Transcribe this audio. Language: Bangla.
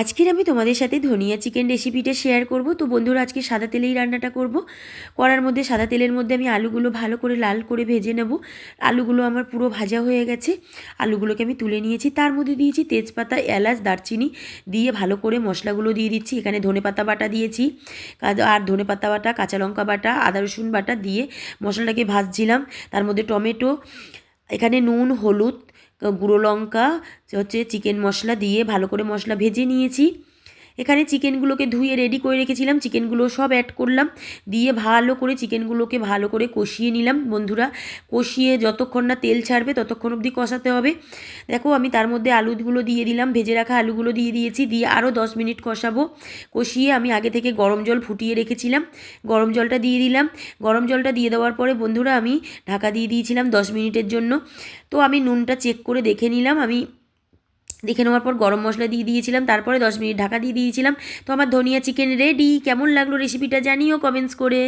আজকের আমি তোমাদের সাথে ধনিয়া চিকেন রেসিপিটা শেয়ার করব। তো বন্ধুরা, আজকে সাদা তেলেই রান্নাটা করব। কড়ার মধ্যে সাদা তেলের মধ্যে আমি আলুগুলো ভালো করে লাল করে ভেজে নেব। আলুগুলো আমার পুরো ভাজা হয়ে গেছে। আলুগুলোকে আমি তুলে নিয়েছি। তার মধ্যে দিয়েছি তেজপাতা, এলাচ, দারচিনি দিয়ে ভালো করে মশলাগুলো দিয়ে দিচ্ছি। এখানে ধনেপাতা বাটা দিয়েছি, আর ধনেপাতা বাটা, কাঁচা লঙ্কা বাটা, আদা রসুন বাটা দিয়ে মশলাটাকে ভাজছিলাম। তার মধ্যে টমেটো, এখানে নুন, হলুদ, গুঁড়ো লঙ্কা, হচ্ছে চিকেন মশলা দিয়ে ভালো করে মশলা ভেজে নিয়েছি। এখানে চিকেনগুলোকে ধুয়ে রেডি করে রেখেছিলাম, চিকেনগুলো সব অ্যাড করলাম, দিয়ে ভালো করে চিকেনগুলোকে ভালো করে কষিয়ে নিলাম বন্ধুরা। কষিয়ে যতক্ষণ না তেল ছাড়বে ততক্ষণ অবধি কষাতে হবে। দেখো, আমি তার মধ্যে আলুগুলো দিয়ে দিলাম, ভেজে রাখা আলুগুলো দিয়ে দিয়েছি, দিয়ে আরও 10 মিনিট কষাবো। কষিয়ে আমি আগে থেকে গরম জল ফুটিয়ে রেখেছিলাম, গরম জলটা দিয়ে দিলাম। গরম জলটা দিয়ে দেওয়ার পরে বন্ধুরা আমি ঢাকা দিয়ে দিয়েছিলাম 10 মিনিটের জন্য। তো আমি নুনটা চেক করে দেখে নিলাম, আমি দেখে নেওয়ার পর গরম মশলা দিয়ে দিয়েছিলাম, তারপরে 10 মিনিট ঢাকা দিয়ে দিয়েছিলাম। তো আমার ধনিয়া চিকেন রেডি। কেমন লাগলো রেসিপিটা জানিও কমেন্টস করে।